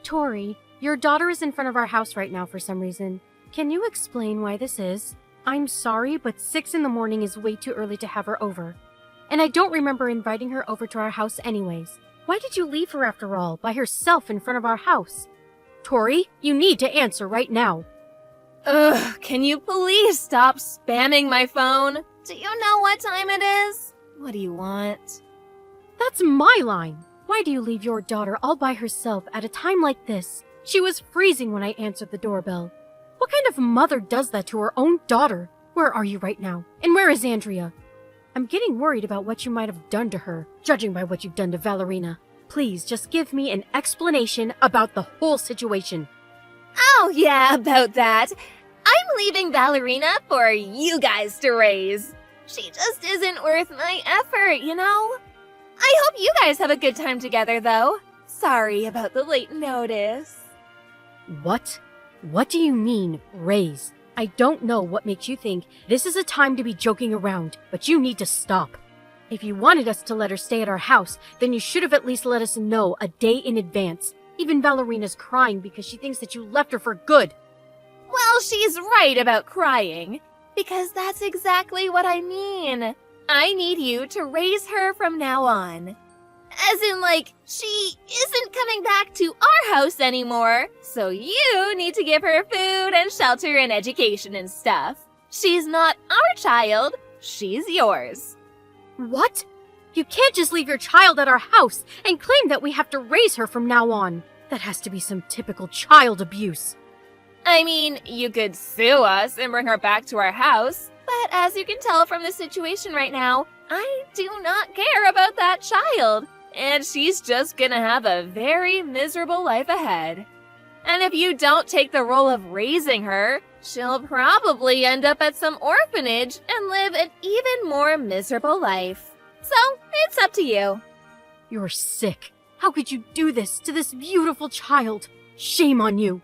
Tori, your daughter is in front of our house right now for some reason. Can you explain why this is? I'm sorry, but 6 in the morning is way too early to have her over. And I don't remember inviting her over to our house anyways. Why did you leave her after all, by herself in front of our house? Tori, you need to answer right now. Ugh, can you please stop spamming my phone? Do you know what time it is? What do you want? That's my line. Why do you leave your daughter all by herself at a time like this? She was freezing when I answered the doorbell. What kind of mother does that to her own daughter? Where are you right now? And where is Andrea? I'm getting worried about what you might have done to her, judging by what you've done to Valerina. Please just give me an explanation about the whole situation. Oh yeah, about that. I'm leaving Valerina for you guys to raise. She just isn't worth my effort, you know? I hope you guys have a good time together, though. Sorry about the late notice. What? What do you mean, raise? I don't know what makes you think this is a time to be joking around, but you need to stop. If you wanted us to let her stay at our house, then you should have at least let us know a day in advance. Even Valerina's crying because she thinks that you left her for good. Well, she's right about crying, because that's exactly what I mean. I need you to raise her from now on. As in, like, she isn't coming back to our house anymore, so you need to give her food and shelter and education and stuff. She's not our child, she's yours. What? You can't just leave your child at our house and claim that we have to raise her from now on. That has to be some typical child abuse. I mean, you could sue us and bring her back to our house, but as you can tell from the situation right now, I do not care about that child, and she's just gonna have a very miserable life ahead. And if you don't take the role of raising her, she'll probably end up at some orphanage and live an even more miserable life. So, it's up to you. You're sick. How could you do this to this beautiful child? Shame on you.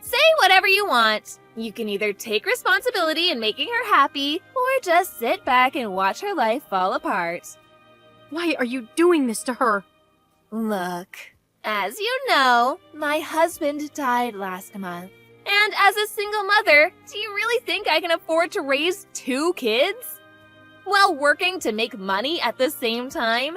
Say whatever you want. You can either take responsibility in making her happy, or just sit back and watch her life fall apart. Why are you doing this to her? Look, as you know, my husband died last month. And as a single mother, do you really think I can afford to raise 2 kids? While working to make money at the same time?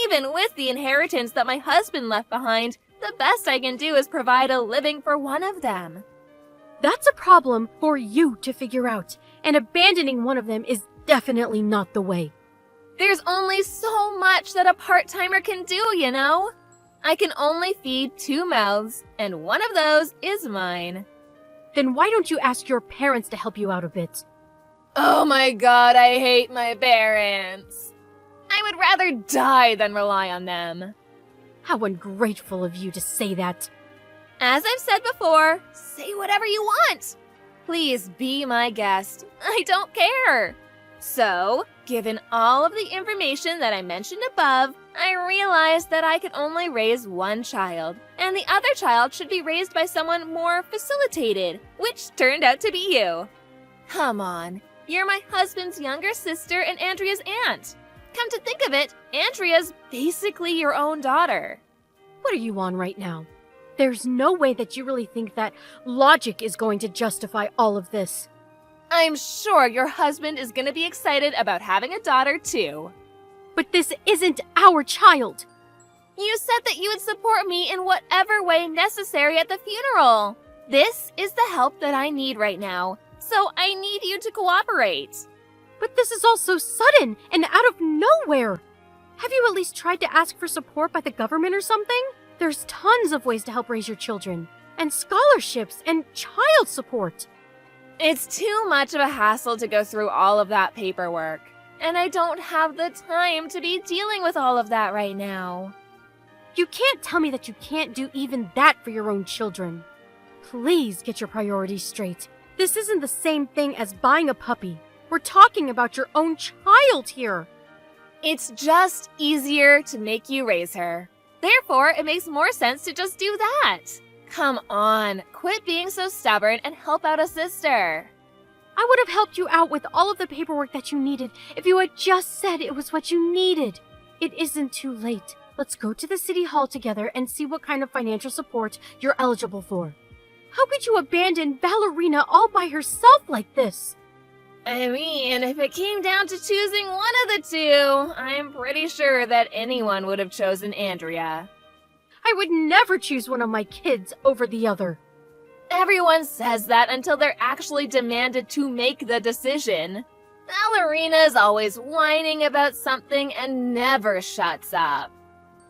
Even with the inheritance that my husband left behind, the best I can do is provide a living for one of them. That's a problem for you to figure out, and abandoning one of them is definitely not the way. There's only so much that a part-timer can do, you know? I can only feed 2 mouths, and one of those is mine. Then why don't you ask your parents to help you out a bit? Oh my god, I hate my parents. I would rather die than rely on them. How ungrateful of you to say that. As I've said before, say whatever you want. Please be my guest. I don't care. So, given all of the information that I mentioned above, I realized that I could only raise one child, and the other child should be raised by someone more facilitated, which turned out to be you. Come on, you're my husband's younger sister and Andrea's aunt. Come to think of it, Andrea's basically your own daughter. What are you on right now? There's no way that you really think that logic is going to justify all of this. I'm sure your husband is going to be excited about having a daughter too. But this isn't our child. You said that you would support me in whatever way necessary at the funeral. This is the help that I need right now, so I need you to cooperate. But this is all so sudden and out of nowhere. Have you at least tried to ask for support by the government or something? There's tons of ways to help raise your children, and scholarships and child support. It's too much of a hassle to go through all of that paperwork, and I don't have the time to be dealing with all of that right now. You can't tell me that you can't do even that for your own children. Please get your priorities straight. This isn't the same thing as buying a puppy. We're talking about your own child here. It's just easier to make you raise her. Therefore, it makes more sense to just do that. Come on, quit being so stubborn and help out a sister. I would have helped you out with all of the paperwork that you needed if you had just said it was what you needed. It isn't too late. Let's go to the city hall together and see what kind of financial support you're eligible for. How could you abandon Ballerina all by herself like this? I mean, if it came down to choosing one of the two, I'm pretty sure that anyone would have chosen Andrea. I would never choose one of my kids over the other. Everyone says that until they're actually demanded to make the decision. Ballerina's always whining about something and never shuts up.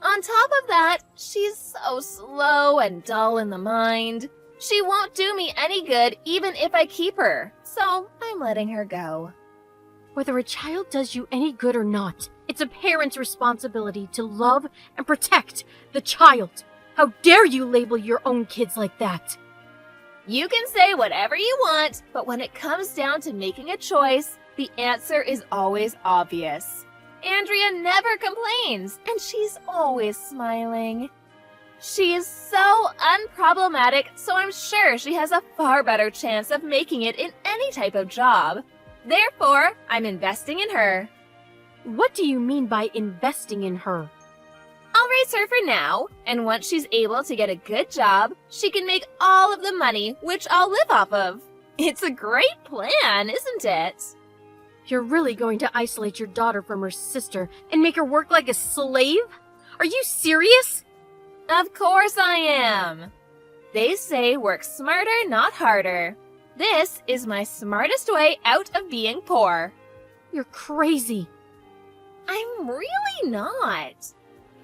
On top of that, she's so slow and dull in the mind. She won't do me any good even if I keep her, so I'm letting her go. Whether a child does you any good or not, it's a parent's responsibility to love and protect the child. How dare you label your own kids like that? You can say whatever you want, but when it comes down to making a choice, the answer is always obvious. Andrea never complains, and she's always smiling. She is so unproblematic, so I'm sure she has a far better chance of making it in any type of job. Therefore, I'm investing in her. What do you mean by investing in her? I'll raise her for now, and once she's able to get a good job, she can make all of the money, which I'll live off of. It's a great plan, isn't it? You're really going to isolate your daughter from her sister and make her work like a slave? Are you serious? Of course I am. They say work smarter, not harder. This is my smartest way out of being poor. You're crazy. I'm really not.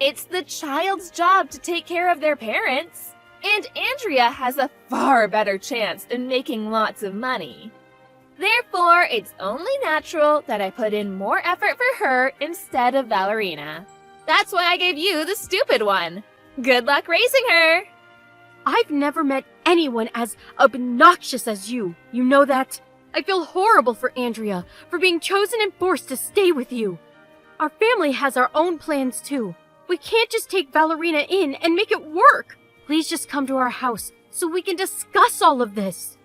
It's the child's job to take care of their parents. And Andrea has a far better chance in making lots of money. Therefore, it's only natural that I put in more effort for her instead of Ballerina. That's why I gave you the stupid one. Good luck raising her! I've never met anyone as obnoxious as you. You know that? I feel horrible for Andrea for being chosen and forced to stay with you. Our family has our own plans too. We can't just take Ballerina in and make it work. Please just come to our house so we can discuss all of this.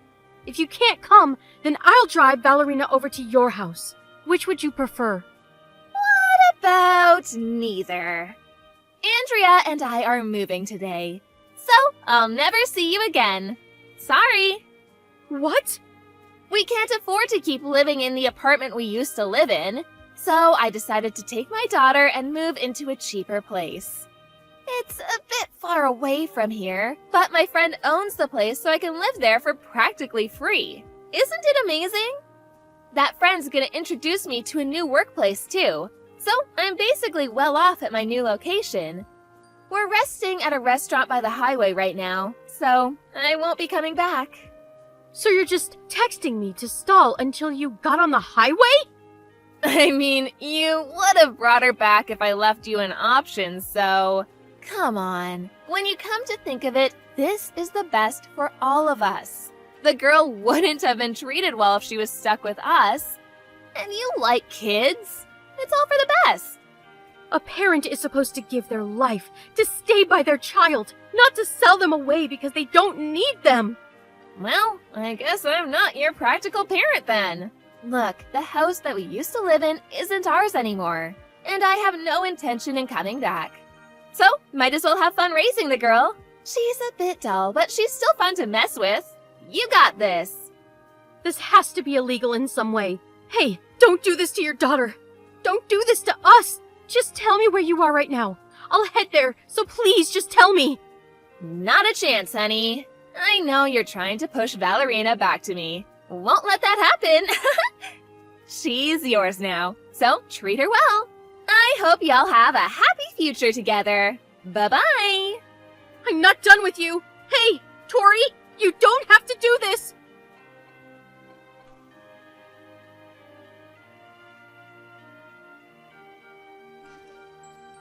If you can't come, then I'll drive Ballerina over to your house. Which would you prefer? What about neither? Andrea and I are moving today, so I'll never see you again. Sorry. What? We can't afford to keep living in the apartment we used to live in, so I decided to take my daughter and move into a cheaper place. It's a bit far away from here, but my friend owns the place so I can live there for practically free. Isn't it amazing? That friend's gonna introduce me to a new workplace too, so I'm basically well off at my new location. We're resting at a restaurant by the highway right now, so I won't be coming back. So you're just texting me to stall until you got on the highway? I mean, you would have brought her back if I left you an option, so... Come on. When you come to think of it, this is the best for all of us. The girl wouldn't have been treated well if she was stuck with us. And you like kids. It's all for the best. A parent is supposed to give their life to stay by their child, not to sell them away because they don't need them. Well, I guess I'm not your practical parent then. Look, the house that we used to live in isn't ours anymore, and I have no intention in coming back. So, might as well have fun raising the girl. She's a bit dull, but she's still fun to mess with. You got this. This has to be illegal in some way. Hey, don't do this to your daughter. Don't do this to us. Just tell me where you are right now. I'll head there, so please just tell me. Not a chance, honey. I know you're trying to push Ballerina back to me. Won't let that happen. She's yours now, so treat her well. I hope y'all have a happy future together. Bye-bye. I'm not done with you. Hey, Tori, you don't have to do this.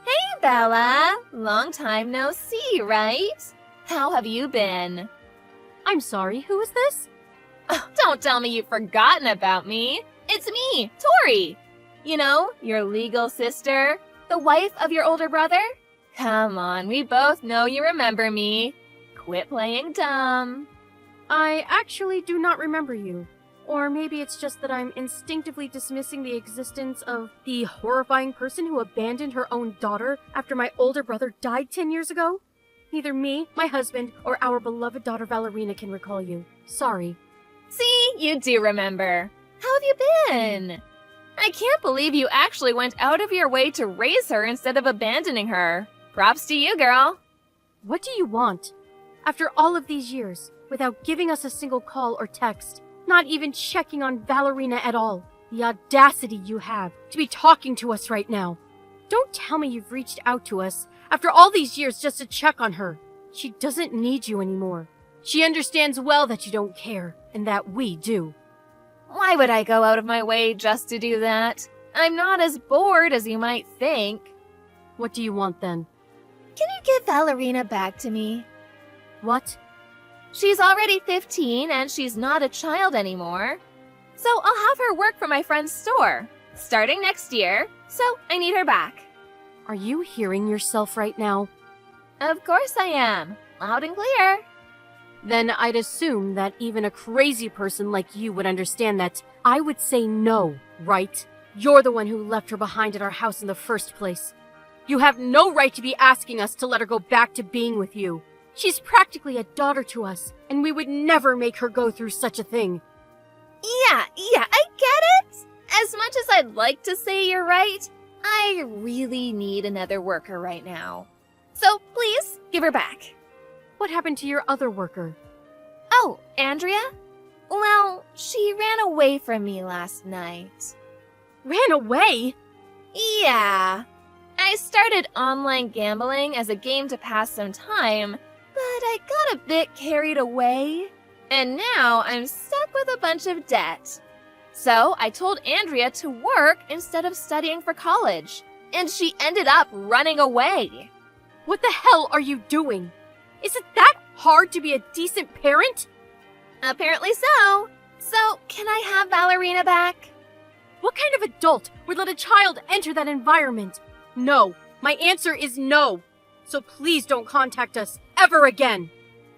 Hey, Bella. Long time no see, right? How have you been? I'm sorry, who is this? Oh, don't tell me you've forgotten about me. It's me, Tori. You know, your legal sister, the wife of your older brother. Come on, we both know you remember me. Quit playing dumb. I actually do not remember you. Or maybe it's just that I'm instinctively dismissing the existence of the horrifying person who abandoned her own daughter after my older brother died 10 years ago? Neither me, my husband, or our beloved daughter Valerina can recall you. Sorry. See, you do remember. How have you been? I can't believe you actually went out of your way to raise her instead of abandoning her. Props to you, girl. What do you want? After all of these years, without giving us a single call or text, not even checking on Valerina at all. The audacity you have to be talking to us right now. Don't tell me you've reached out to us after all these years just to check on her. She doesn't need you anymore. She understands well that you don't care, and that we do. Why would I go out of my way just to do that? I'm not as bored as you might think. What do you want then? Can you give Valerina back to me? What? She's already 15 and she's not a child anymore. So I'll have her work for my friend's store, starting next year, so I need her back. Are you hearing yourself right now? Of course I am. Loud and clear. Then I'd assume that even a crazy person like you would understand that I would say no, right? You're the one who left her behind at our house in the first place. You have no right to be asking us to let her go back to being with you. She's practically a daughter to us, and we would never make her go through such a thing. Yeah, I get it. As much as I'd like to say you're right, I really need another worker right now. So please, give her back. What happened to your other worker? Oh, Andrea? Well, she ran away from me last night. Ran away? Yeah. I started online gambling as a game to pass some time, but I got a bit carried away. And now I'm stuck with a bunch of debt. So I told Andrea to work instead of studying for college. And she ended up running away. What the hell are you doing? Is it that hard to be a decent parent? Apparently so. So, can I have Valerina back? What kind of adult would let a child enter that environment? No. My answer is no. So please don't contact us ever again.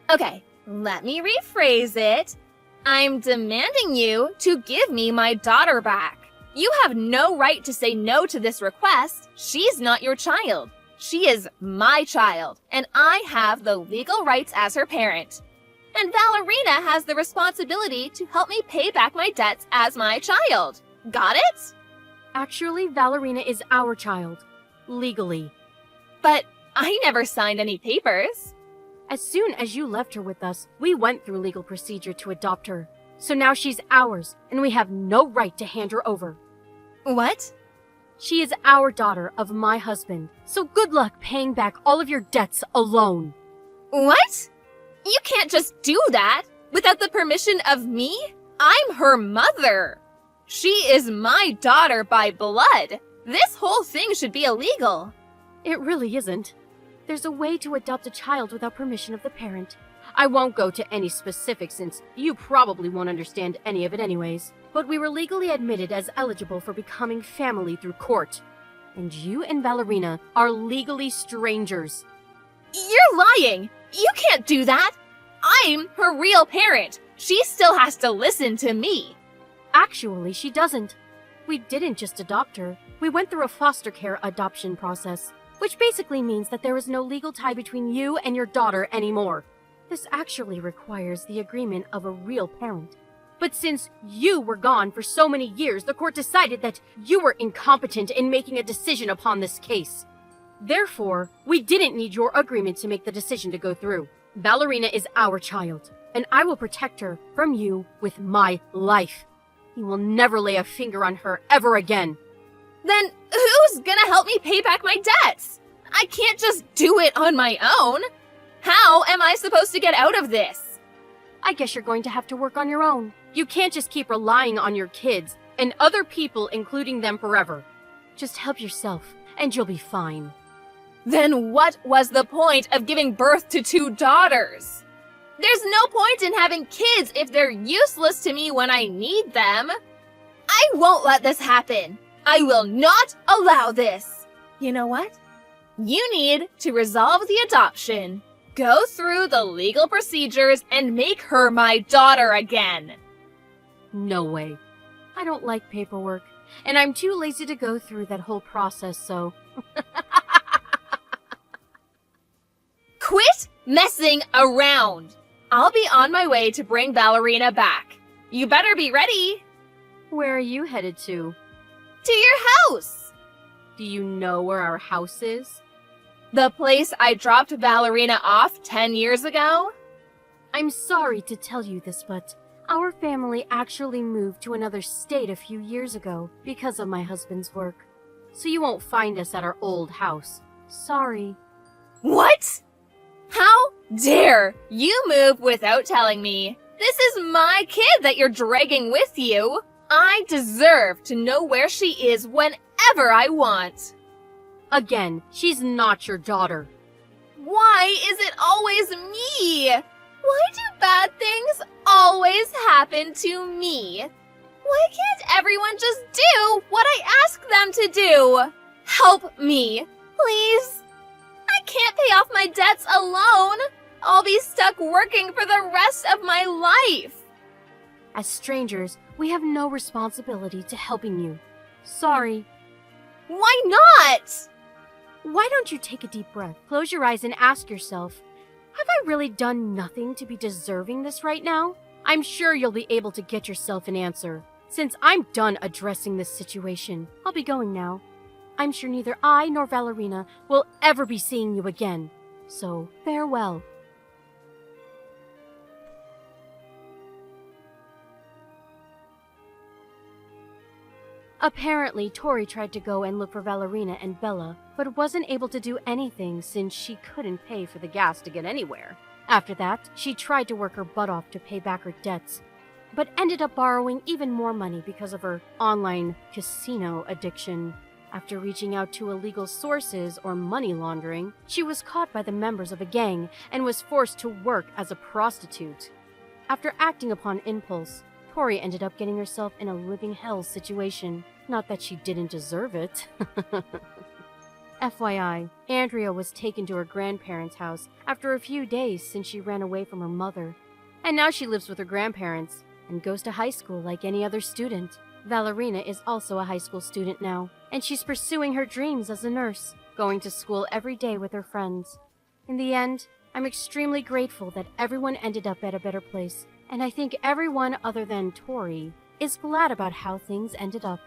Okay, let me rephrase it. I'm demanding you to give me my daughter back. You have no right to say no to this request. She's not your child. She is my child, and I have the legal rights as her parent. And Valerina has the responsibility to help me pay back my debts as my child. Got it? Actually, Valerina is our child. Legally. But I never signed any papers. As soon as you left her with us, we went through legal procedure to adopt her. So now she's ours, and we have no right to hand her over. What? She is our daughter of my husband, so good luck paying back all of your debts alone. What? You can't just do that without the permission of me? I'm her mother. She is my daughter by blood. This whole thing should be illegal. It really isn't. There's a way to adopt a child without permission of the parent. I won't go to any specifics since you probably won't understand any of it anyways. But we were legally admitted as eligible for becoming family through court. And you and Valerina are legally strangers. You're lying! You can't do that! I'm her real parent! She still has to listen to me! Actually, she doesn't. We didn't just adopt her. We went through a foster care adoption process, which basically means that there is no legal tie between you and your daughter anymore. This actually requires the agreement of a real parent. But since you were gone for so many years, the court decided that you were incompetent in making a decision upon this case. Therefore, we didn't need your agreement to make the decision to go through. Valerina is our child, and I will protect her from you with my life. You will never lay a finger on her ever again. Then who's gonna help me pay back my debts? I can't just do it on my own. How am I supposed to get out of this? I guess you're going to have to work on your own. You can't just keep relying on your kids and other people, including them, forever. Just help yourself, and you'll be fine. Then what was the point of giving birth to 2 daughters? There's no point in having kids if they're useless to me when I need them. I won't let this happen. I will not allow this. You know what? You need to resolve the adoption, go through the legal procedures, and make her my daughter again. No way. I don't like paperwork, and I'm too lazy to go through that whole process, so... Quit messing around! I'll be on my way to bring Ballerina back. You better be ready. Where are you headed to? To your house! Do you know where our house is? The place I dropped Ballerina off 10 years ago? I'm sorry to tell you this, but our family actually moved to another state a few years ago because of my husband's work. So you won't find us at our old house. Sorry. What? How dare you move without telling me? This is my kid that you're dragging with you. I deserve to know where she is whenever I want. Again, she's not your daughter. Why is it always me? Why do bad things always happen to me? Why can't everyone just do what I ask them to do? Help me, please. I can't pay off my debts alone. I'll be stuck working for the rest of my life. As strangers, we have no responsibility to helping you. Sorry. Why not? Why don't you take a deep breath, close your eyes, and ask yourself, have I really done nothing to be deserving this right now? I'm sure you'll be able to get yourself an answer. Since I'm done addressing this situation, I'll be going now. I'm sure neither I nor Ballerina will ever be seeing you again. So, farewell. Apparently, Tori tried to go and look for Ballerina and Bella, but wasn't able to do anything since she couldn't pay for the gas to get anywhere. After that, she tried to work her butt off to pay back her debts, but ended up borrowing even more money because of her online casino addiction. After reaching out to illegal sources or money laundering, she was caught by the members of a gang and was forced to work as a prostitute. After acting upon impulse, Tori ended up getting herself in a living hell situation. Not that she didn't deserve it. FYI, Andrea was taken to her grandparents' house after a few days since she ran away from her mother. And now she lives with her grandparents and goes to high school like any other student. Ballerina is also a high school student now, and she's pursuing her dreams as a nurse, going to school every day with her friends. In the end, I'm extremely grateful that everyone ended up at a better place, and I think everyone other than Tori is glad about how things ended up.